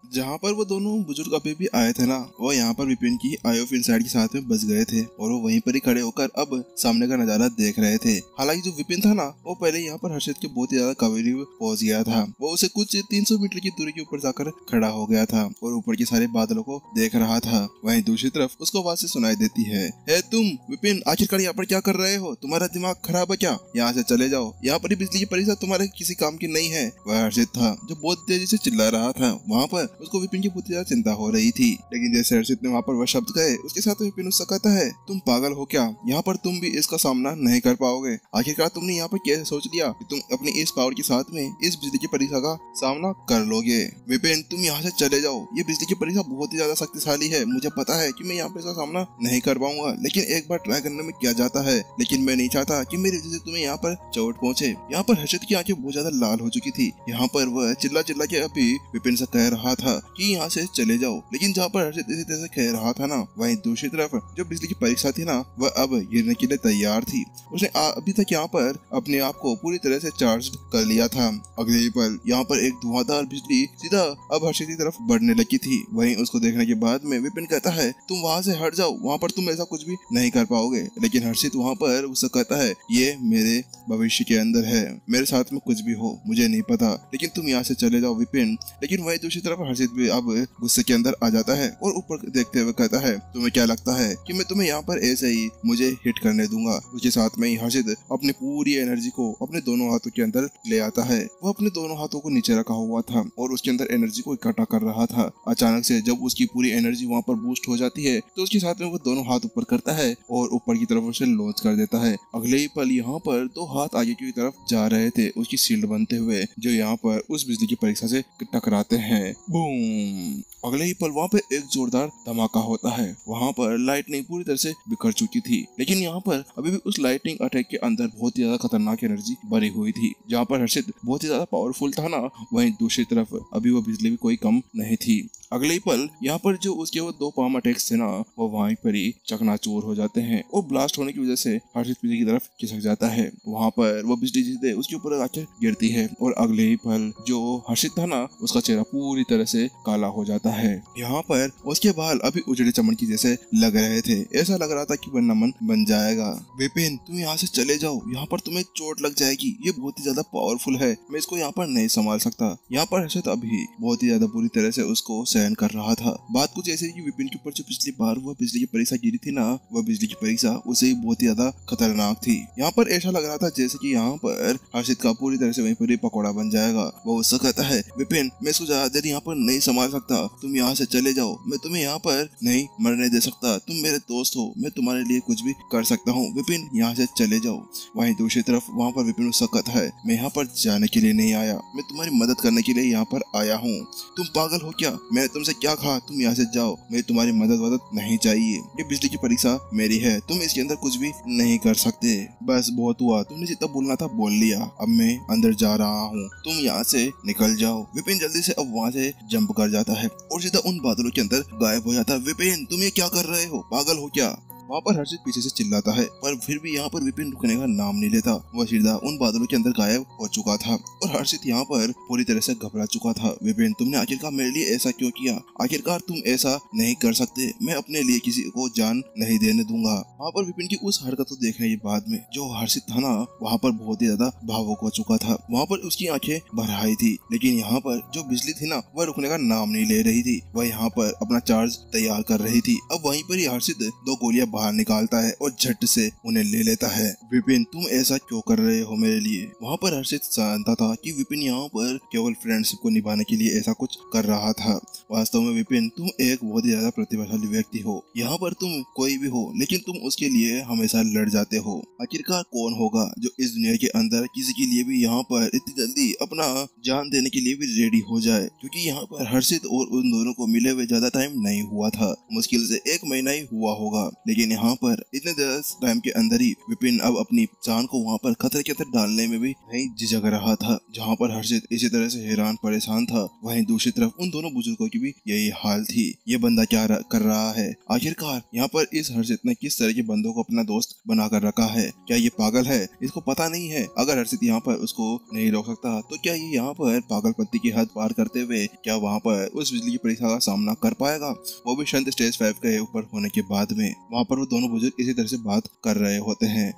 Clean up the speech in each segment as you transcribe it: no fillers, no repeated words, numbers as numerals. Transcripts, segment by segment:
जहाँ पर वो दोनों बुजुर्ग अभी भी आए थे ना, वो यहाँ पर विपिन की आई ऑफ इनसाइड के साथ में बस गए थे और वो वहीं पर ही खड़े होकर अब सामने का नजारा देख रहे थे। हालांकि जो विपिन था ना, वो पहले यहाँ पर हर्षित के बहुत ही ज्यादा करीब पहुंच गया था। वो उसे कुछ 300 मीटर की दूरी के ऊपर जाकर खड़ा हो गया था और ऊपर के सारे बादलों को देख रहा था। वहीं दूसरी तरफ उसको आवाज से सुनाई देती है, तुम विपिन आखिरकार यहाँ पर क्या कर रहे हो? तुम्हारा दिमाग खराब है क्या? यहाँ से चले जाओ, यहाँ पर बिजली की परीक्षा तुम्हारे किसी काम की नहीं है। वह हर्षित था जो बहुत तेजी से चिल्ला रहा था। वहाँ पर उसको विपिन की बहुत ज्यादा चिंता हो रही थी, लेकिन जैसे हर्षित ने वहाँ पर वह शब्द कहे, उसके साथ विपिन उससे कहता है, तुम पागल हो क्या? यहाँ पर तुम भी इसका सामना नहीं कर पाओगे। आखिरकार तुमने यहाँ पर कैसे सोच लिया कि तुम अपनी इस पावर के साथ में इस बिजली की परीक्षा का सामना कर लोगे? विपिन तुम यहाँ से चले जाओ, ये बिजली की परीक्षा बहुत ही ज्यादा शक्तिशाली है। मुझे पता है कि मैं यहाँ पर इसका सामना नहीं कर पाऊंगा, लेकिन एक बार ट्राई करने में क्या जाता है। लेकिन मैं नहीं चाहता कि मेरी वजह से तुम्हें यहाँ पर चोट पहुंचे। यहाँ पर हर्षित की आंखें बहुत ज्यादा लाल हो चुकी थी। यहाँ पर वह चिल्ला चिल्ला के अभी विपिन से कह रहा था कि यहाँ से चले जाओ, लेकिन जहाँ पर हर्षित इसी तरह से कह रहा था ना, वहीं दूसरी तरफ जो बिजली की परीक्षा थी ना, वह अब गिरने के लिए तैयार थी। उसने अभी तक यहाँ पर अपने आप को पूरी तरह से चार्ज कर लिया था। अगले ही पल यहाँ पर एक धुआंधार बिजली सीधा अब हर्षित की तरफ बढ़ने लगी थी। वहीं उसको देखने के बाद में विपिन कहता है, तुम वहाँ से हट जाओ, वहाँ पर तुम ऐसा कुछ भी नहीं कर पाओगे। लेकिन हर्षित वहाँ पर उससे कहता है, ये मेरे भविष्य के अंदर है, मेरे साथ में कुछ भी हो मुझे नहीं पता, लेकिन तुम यहाँ से चले जाओ विपिन। लेकिन वही दूसरी तरफ हर्षित भी अब गुस्से के अंदर आ जाता है और ऊपर देखते हुए कहता है, तुम्हें क्या लगता है कि मैं तुम्हें यहाँ पर ऐसे ही मुझे हिट करने दूंगा? उसके साथ में ही हर्षित अपनी पूरी एनर्जी को अपने दोनों हाथों के अंदर ले आता है। वो अपने दोनों हाथों को नीचे रखा हुआ था और उसके अंदर एनर्जी को इकट्ठा कर रहा था। अचानक से जब उसकी पूरी एनर्जी वहाँ पर बूस्ट हो जाती है तो उसके साथ में वो दोनों हाथ ऊपर करता है और ऊपर की तरफ उसे लॉन्च कर देता है। अगले ही पल यहाँ पर दो हाथ आगे की तरफ जा रहे थे उसकी शील्ड बनते हुए, जो यहाँ पर उस बिजली की परीक्षा से टकराते हैं। बूम! अगले ही पल वहाँ पे एक जोरदार धमाका होता है। वहाँ पर लाइटनिंग पूरी तरह से बिखर चुकी थी, लेकिन यहाँ पर अभी भी उस लाइटनिंग अटैक के अंदर बहुत ही ज्यादा खतरनाक एनर्जी भरी हुई थी। जहाँ पर हर्षित बहुत ही ज्यादा पावरफुल था ना, वहीं दूसरी तरफ अभी वो बिजली भी कोई कम नहीं थी। अगले ही पल यहाँ पर जो उसके वो दो पाम अटैक्स थे ना, वो वहीं पर ही चकनाचूर हो जाते हैं और ब्लास्ट होने की वजह से हर्षित बिजली की तरफ खिसक जाता है। वहाँ पर वो बिजली जीते उसके ऊपर आकर गिरती है और अगले ही पल जो हर्षित था ना, उसका चेहरा पूरी तरह से काला हो जाता है। यहाँ पर उसके बाल अभी उजड़े चमन की जैसे लग रहे थे। ऐसा लग रहा था कि वह नमन बन जाएगा। विपिन तुम यहाँ से चले जाओ, यहाँ पर तुम्हें चोट लग जाएगी, ये बहुत ही ज्यादा पावरफुल है, मैं इसको यहाँ पर नहीं संभाल सकता। यहाँ पर हर्षित अभी बहुत ही ज्यादा बुरी तरह से उसको सहन कर रहा था। बात कुछ ऐसे कि विपिन के ऊपर जो पिछली बार वह बिजली की परीक्षा गिरी थी ना, वह बिजली की परीक्षा उसे ही बहुत ही ज्यादा खतरनाक थी। यहाँ पर ऐसा लग रहा था जैसे कि यहाँ पर हर्षित का पूरी तरह से वहीं पर ही पकौड़ा बन जाएगा। वो उससे कहता है, विपिन मैं इसको ज्यादा देर यहाँ पर नहीं संभाल सकता, तुम यहाँ से चले जाओ, मैं तुम्हें यहाँ पर नहीं मरने दे सकता, तुम मेरे दोस्त हो, मैं तुम्हारे लिए कुछ भी कर सकता हूँ, विपिन यहाँ से चले जाओ। वहीं दूसरी तरफ वहाँ पर विपिन उससे कहता है, मैं यहाँ पर जाने के लिए नहीं आया, मैं तुम्हारी मदद करने के लिए यहाँ पर आया हूँ। तुम पागल हो क्या? मैंने तुमसे क्या कहा? तुम यहाँ से जाओ, मैं तुम्हारी मदद नहीं चाहिए। ये बिजली की परीक्षा मेरी है, तुम इसके अंदर कुछ भी नहीं कर सकते। बस बहुत हुआ, तुमने जितना बोलना था बोल लिया, अब मैं अंदर जा रहा हूँ, तुम यहाँ से निकल जाओ। विपिन जल्दी से अब वहाँ से जंप कर जाता है और सीधा उन बादलों के अंदर गायब हो जाता है। विपिन तुम ये क्या कर रहे हो? पागल हो क्या? वहाँ पर हर्षित पीछे से चिल्लाता है, पर फिर भी यहाँ पर विपिन रुकने का नाम नहीं लेता। वह सीधा उन बादलों के अंदर गायब हो चुका था और हर्षित यहाँ पर पूरी तरह से घबरा चुका था। विपिन तुमने आखिरकार मेरे लिए ऐसा क्यों किया? आखिरकार तुम ऐसा नहीं कर सकते, मैं अपने लिए किसी को जान नहीं देने दूंगा। वहाँ पर विपिन की उस हरकत को देखने के बाद में जो हर्षित था ना, वहाँ पर बहुत ही ज्यादा भावुक हो चुका था। वहाँ पर उसकी आंखें भर आई थी, लेकिन यहाँ पर जो बिजली थी ना, वह रुकने का नाम नहीं ले रही थी। वह यहाँ पर अपना चार्ज तैयार कर रही थी। अब वहीं पर ही हर्षित दो गोलियां बाहर निकालता है और झट से उन्हें ले लेता है। विपिन तुम ऐसा क्यों कर रहे हो मेरे लिए? वहाँ पर हर्षित जानता था कि विपिन यहाँ पर केवल फ्रेंडशिप को निभाने के लिए ऐसा कुछ कर रहा था। वास्तव में विपिन तुम एक बहुत ही ज्यादा प्रतिभाशाली व्यक्ति हो। यहाँ पर तुम कोई भी हो, लेकिन तुम उसके लिए हमेशा लड़ जाते हो। आखिरकार कौन होगा जो इस दुनिया के अंदर किसी के लिए भी यहाँ पर इतनी जल्दी अपना जान देने के लिए भी रेडी हो जाए? क्योंकि यहाँ पर हर्षित और उन दोनों को मिले हुए ज्यादा टाइम नहीं हुआ था, मुश्किल से 1 महीना ही हुआ होगा। लेकिन लेकिन यहाँ पर इतने टाइम के अंदर ही विपिन अब अपनी जान को वहाँ पर खतरे के अंदर डालने में भी नहीं झिझक रहा था। जहाँ पर हर्षित इसी तरह से हैरान परेशान था, वहीं दूसरी तरफ उन दोनों बुजुर्गों की भी यही हाल थी। ये बंदा क्या कर रहा है आखिरकार? यहाँ पर इस हर्षित ने किस तरह के बंदों को अपना दोस्त बना कर रखा है? क्या ये पागल है? इसको पता नहीं है अगर हर्षित यहाँ पर उसको नहीं रोक सकता तो क्या ये यहाँ पर पागलपंती की हद पार करते हुए क्या वहाँ पर उस बिजली की परीक्षा का सामना कर पाएगा, वो भी शांत स्टेज 5 के ऊपर होने के बाद में। वहाँ पर वो दोनों बुजुर्ग इसी तरह से बात कर रहे होते हैं।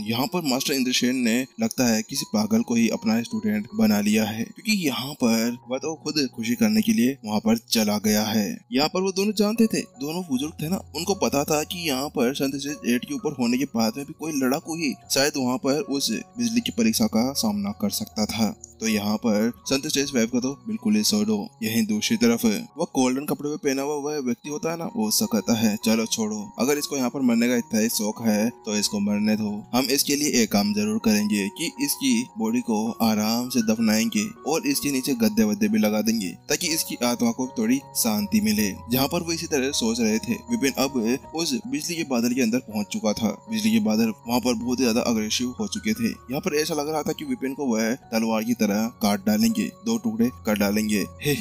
यहाँ पर मास्टर इंद्रसेन ने लगता है किसी पागल को ही अपना स्टूडेंट बना लिया है, क्योंकि यहाँ पर वह तो खुद खुशी करने के लिए वहाँ पर चला गया है। यहाँ पर वो दोनों जानते थे, दोनों बुजुर्ग थे ना, उनको पता था कि यहाँ पर शांत स्टेज 8 के ऊपर होने के बाद में भी कोई लड़ाकू ही शायद वहाँ पर उस बिजली की परीक्षा का सामना कर सकता था। तो यहाँ पर संत स्टेज 5 का तो बिल्कुल ही छोड़ो। यहीं दूसरी तरफ वो गोल्डन कपड़े में पहना हुआ वह व्यक्ति होता है ना, वो उससे कहता है चलो छोड़ो, अगर इसको यहाँ पर मरने का इतना ही शौक है तो इसको मरने दो। हम इसके लिए एक काम जरूर करेंगे कि इसकी बॉडी को आराम से दफनाएंगे और इसके नीचे गद्दे वद्दे भी लगा देंगे ताकि इसकी आत्मा को थोड़ी शांति मिले। जहाँ पर वो इसी तरह सोच रहे थे, विपिन अब उस बिजली के बादल के अंदर पहुंच चुका था। बिजली के बादल वहाँ पर बहुत ही ज्यादा अग्रेसिव हो चुके थे। यहाँ पर ऐसा लग रहा था कि विपिन को वह तलवार की काट डालेंगे, 2 टुकड़े कर डालेंगे। हे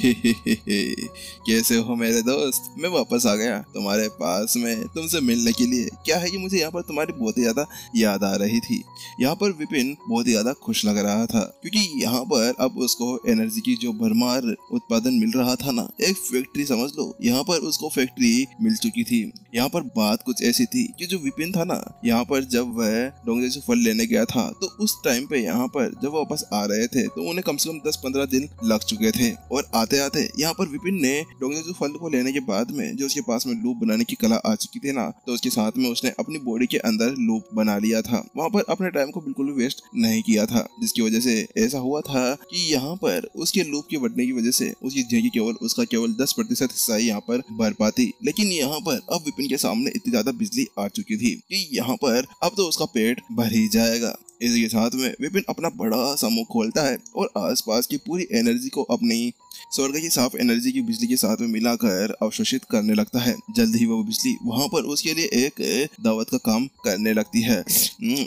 कैसे हो मेरे दोस्त? मैं वापस आ गया तुम्हारे पास में तुमसे मिलने के लिए। क्या है कि मुझे यहाँ पर तुम्हारी बहुत ही ज्यादा याद आ रही थी। यहाँ पर विपिन बहुत ही ज्यादा खुश लग रहा था क्योंकि यहाँ पर अब उसको एनर्जी की जो भरमार उत्पादन मिल रहा था ना, एक फैक्ट्री समझ लो, यहाँ पर उसको फैक्ट्री मिल चुकी थी। यहाँ पर बात कुछ ऐसी थी कि जो विपिन था ना, यहाँ पर जब वह डोंगरे से फल लेने गया था तो उस टाइम पे यहाँ पर जब वापस आ रहे थे तो उन्हें कम से कम 10-15 दिन लग चुके थे। और आते आते यहाँ पर विपिन ने डोंगरे से फल को लेने के बाद में जो उसके पास में लूप बनाने की कला आ चुकी थी ना, तो उसके साथ में उसने अपनी बॉडी के अंदर लूप बना लिया था। वहाँ पर अपने टाइम को बिल्कुल भी वेस्ट नहीं किया था, जिसकी वजह से ऐसा हुआ था कि यहाँ पर उसके लूप के बढ़ने की वजह से उसकी जिंदगी उसका केवल 10% हिस्सा यहाँ पर भर पाती। लेकिन यहाँ पर अब विपिन के सामने इतनी ज्यादा बिजली आ चुकी थी कि यहाँ पर अब तो उसका पेट भर ही जाएगा। इसी के साथ में विपिन अपना बड़ा सा मुंह खोलता है और आसपास की पूरी एनर्जी को अपनी स्वर्ग की साफ एनर्जी की बिजली के साथ में मिलाकर अवशोषित करने लगता है। जल्द ही वो बिजली वहाँ पर उसके लिए एक दावत का काम करने लगती है।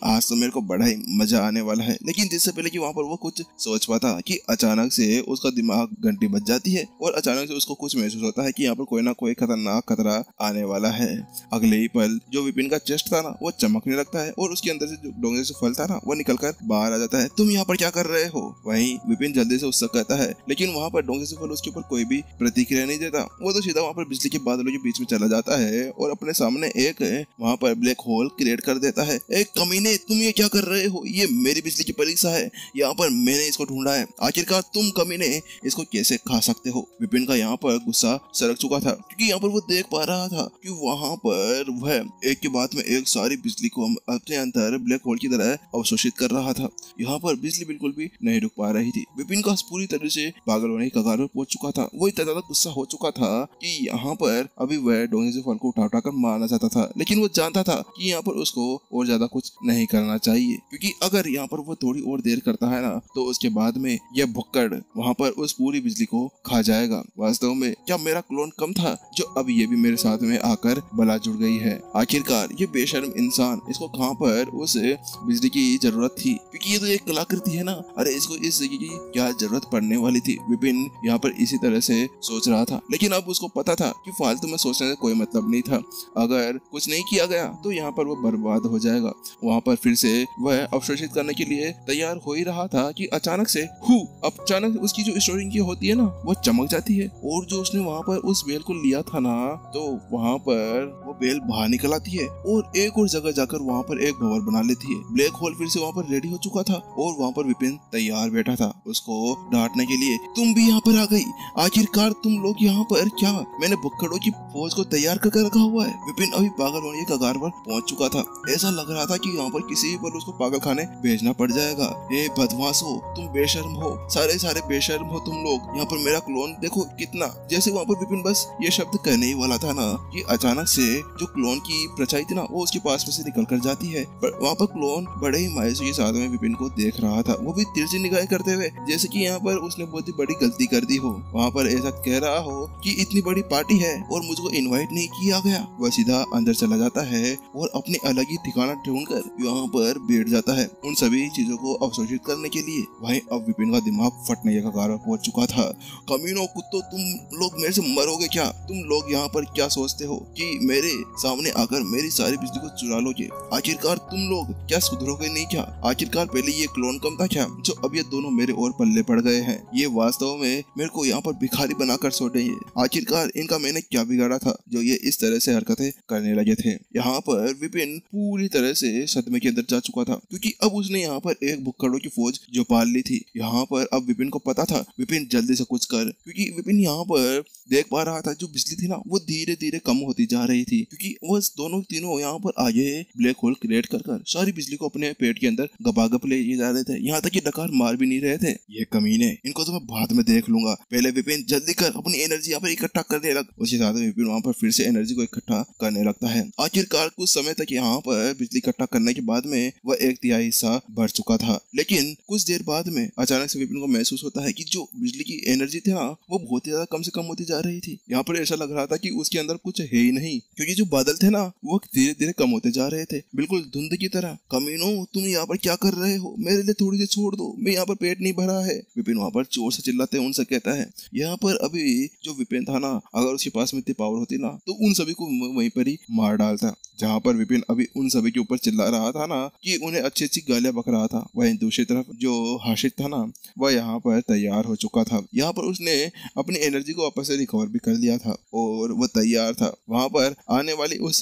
आज तो मेरे को बड़ा ही मजा आने वाला है। लेकिन जिससे पहले कि वहाँ पर वो कुछ सोच पाता कि अचानक से उसका दिमाग घंटी बज जाती है और अचानक से उसको कुछ महसूस होता है कि यहाँ पर कोई ना कोई खतरनाक खतरा आने वाला है। अगले ही पल जो विपिन का चेस्ट था ना, वो चमकने लगता है और उसके अंदर से जो डोंगे से फल था ना, वो निकल कर बाहर आ जाता है। तुम यहाँ पर क्या कर रहे हो? वहीं विपिन जल्दी से उससे कहता है, लेकिन वहाँ पर डोंगे से फल उसके ऊपर कोई भी प्रतिक्रिया नहीं देता। वो तो सीधा वहाँ पर बिजली के बादलों के बीच में चला जाता है और अपने सामने एक वहाँ पर ब्लैक होल क्रिएट कर देता है। एक कमीने, तुम ये क्या कर रहे हो? ये मेरी बिजली की परीक्षा है, यहाँ पर मैंने इसको ढूंढा है, आखिरकार तुम कमीने इसको कैसे खा सकते हो? विपिन का यहाँ पर गुस्सा सड़क चुका था क्योंकि यहाँ पर वो देख पा रहा था कि वहाँ पर वह एक के बाद में एक सारी बिजली को अपने अंदर ब्लैक होल की तरह अवशोषित कर रहा था। यहाँ पर बिजली बिल्कुल भी नहीं रुक पा रही थी। विपिन का पूरी तरह से पागल होने की कगार पर पहुंच चुका था। वो इतना ज्यादा गुस्सा हो चुका था कि यहाँ पर अभी वह डोंगे से फल को उठा कर मारना चाहता था, लेकिन वो जानता था कि यहाँ पर उसको और ज्यादा कुछ नहीं करना चाहिए, क्योंकि अगर यहाँ पर वो थोड़ी और देर करता है ना तो उसके बाद में यह भुक्कड़ वहाँ पर उस पूरी बिजली को खा जाएगा। वास्तव में क्या मेरा क्लोन कम था जो अब ये भी मेरे साथ में आकर बला जुड़ गई है? आखिरकार ये बेशर्म इंसान, इसको कहाँ पर उस बिजली की जरूरत थी? क्योंकि ये तो एक कलाकृति है ना, अरे इसको इस जगह की क्या जरूरत पड़ने वाली थी? विपिन यहाँ पर इसी तरह से सोच रहा था, लेकिन अब उसको पता था कि फालतू में सोचने से कोई मतलब नहीं था। अगर कुछ नहीं किया गया तो यहाँ पर वो बर्बाद हो जाएगा। वहाँ पर फिर से वह अवशोषित करने के लिए तैयार हो ही रहा था कि अचानक से अचानक उसकी जो स्टोरिंग की होती है ना, वो चमक जाती है और जो उसने वहाँ पर उस बेल को लिया था ना, तो वहाँ पर वो बेल बाहर निकल आती है और एक और जगह जाकर वहाँ पर एक भंवर बना लेती है। ब्लैक होल फिर से वहाँ पर रेडी हो चुका था और वहाँ पर विपिन तैयार बैठा था उसको डांटने के लिए। तुम भी यहाँ पर आ गई, आखिरकार तुम लोग यहाँ पर क्या? मैंने भुक्कड़ों की फौज को तैयार करके रखा हुआ है। विपिन अभी पागल होने की कगार पर पहुंच चुका था। ऐसा लग रहा था कि यहाँ पर किसी पर उसको पागल खाने भेजना पड़ जाएगा। ए बदमाशो, तुम बेशर्म हो, सारे बेशर्म हो तुम लोग। यहाँ पर मेरा क्लोन देखो कितना। जैसे वहाँ पर विपिन बस ये शब्द कहने ही वाला था ना कि अचानक से जो क्लोन की परछाई थी ना, वो उसके पास में से निकल कर जाती है। वहाँ पर क्लोन बड़े ही मायूसी के साथ में विपिन को देख रहा था, वो भी तिरछी निगाहें करते हुए, जैसे कि यहाँ पर उसने बहुत ही बड़ी गलती कर दी हो। वहाँ पर ऐसा कह रहा हो कि इतनी बड़ी पार्टी है और मुझको इनवाइट नहीं किया गया। वह सीधा अंदर चला जाता है और अपने अलग ही ठिकाना ढूंढकर यहाँ पर बैठ जाता है उन सभी चीजों को अवशोषित करने के लिए। वहीं अब विपिन का दिमाग फटने का कारण पहुंच चुका था। कमीनों कुत्तों, तुम लोग मेरे से मरोगे क्या? तुम लोग यहाँ पर क्या सोचते हो कि मेरे सामने आकर मेरी सारी बिजली को चुरा लोगे? आखिरकार तुम लोग क्या सुधरोगे नहीं क्या? आखिरकार पहले ये क्लोन कम था क्या जो अब ये दोनों मेरे और पल्ले पड़ गए हैं? ये वास्तव में मेरे को यहाँ पर भिखारी बनाकर छोड़ेंगे। आखिरकार इनका मैंने क्या बिगाड़ा था जो ये इस तरह से हरकतें करने लगे थे? यहाँ पर विपिन पूरी तरह से सदमे के अंदर जा चुका था क्योंकि अब उसने यहाँ पर एक भुक्कड़ों की फौज जो पाल ली थी। यहाँ पर अब विपिन को पता था विपिन जल्दी से कुछ कर, क्योंकि विपिन यहाँ पर देख पा रहा था जो बिजली थी ना वो धीरे धीरे कम होती जा रही थी क्योंकि वो दोनों तीनों यहाँ पर आगे ब्लैक होल क्रिएट कर सारी बिजली को अपने पेट के अंदर गपागप ले जा रहे थे। यहाँ तक कि डकार मार भी नहीं रहे थे। ये कमीने, इनको तो मैं बाद में देख लूंगा। पहले विपिन जल्दी कर अपनी एनर्जी यहाँ पर इकट्ठा करने लग। उसी साथ विपिन वहाँ पर फिर से एनर्जी को इकट्ठा करने लगता है। आखिरकार कुछ समय तक यहाँ पर बिजली इकट्ठा करने के बाद में वह 1/3 हिस्सा भर चुका था। लेकिन कुछ देर बाद में अचानक से विपिन को महसूस होता है कि जो बिजली की एनर्जी थी ना वो बहुत ज्यादा कम से कम होती जा रही थी। यहाँ पर ऐसा लग रहा था कि उसके अंदर कुछ है ही नहीं क्योंकि जो बादल थे ना वो धीरे धीरे कम होते जा रहे थे, बिल्कुल धुंध की तरह। कमीनों, तुम यहाँ पर क्या कर रहे हो? मेरे लिए थोड़ी सी छोड़ दो, मैं यहाँ पर पेट नहीं भरा है। विपिन वहाँ पर जोर से चिल्लाते उनसे कहता है। यहाँ पर अभी जो विपिन था ना, अगर उसके पास में इतनी पावर होती ना तो उन सभी को वहीं पर ही मार डालता। जहाँ पर विपिन अभी उन सभी के ऊपर चिल्ला रहा था ना कि उन्हें अच्छी अच्छी गालियां बक रहा था, वहीं दूसरी तरफ जो हर्षित था ना वह यहाँ पर तैयार हो चुका था। यहाँ पर उसने अपनी एनर्जी को वापस से रिकवर भी कर लिया था और वो तैयार था वहाँ पर आने वाली उस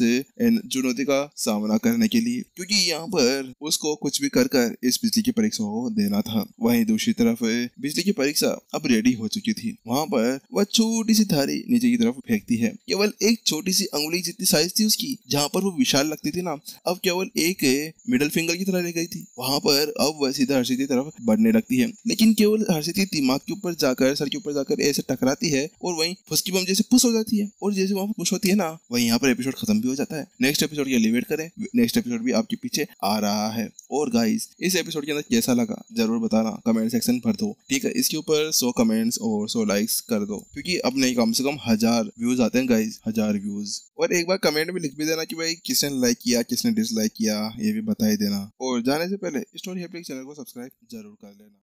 चुनौती का सामना करने के लिए, क्योंकि यहाँ पर उसको कुछ भी कर इस बिजली की परीक्षा को देना था। वहीं दूसरी तरफ बिजली की परीक्षा अब रेडी हो चुकी थी। वहाँ पर वह छोटी सी धारी नीचे की तरफ फेंकती है। केवल एक छोटी सी अंगुली जितनी साइज थी उसकी, जहाँ पर वो विशाल लगती थी ना अब केवल एक मिडल फिंगर की तरह रह गई थी। वहाँ पर अब वह सीधा हर्षित की तरफ बढ़ने लगती है, लेकिन केवल हर्षित के दिमाग के ऊपर जाकर, सर के ऊपर जाकर ऐसे टकराती है और वहीं फुसकी बम जैसे पुश हो जाती है। और जैसे वहाँ पुश होती है ना वहीं यहाँ पर एपिसोड खत्म भी हो जाता है। नेक्स्ट एपिसोड के लिए वेट करें, नेक्स्ट एपिसोड भी आपके पीछे आ रहा है। और गाइस, इस एपिसोड के अंदर कैसा लगा जरूर बताना, कमेंट सेक्शन भर दो, ठीक है? इसके ऊपर 100 कमेंट्स और 100 लाइक्स कर दो, क्योंकि अब नहीं कम से कम 1000 व्यूज आते हैं गाइस, 1000 व्यूज। और एक बार कमेंट में लिख भी देना कि भाई किसने लाइक किया, किसने डिसलाइक किया, ये भी बता ही देना। और जाने से पहले स्टोरी हैप्पी चैनल को सब्सक्राइब जरूर कर लेना।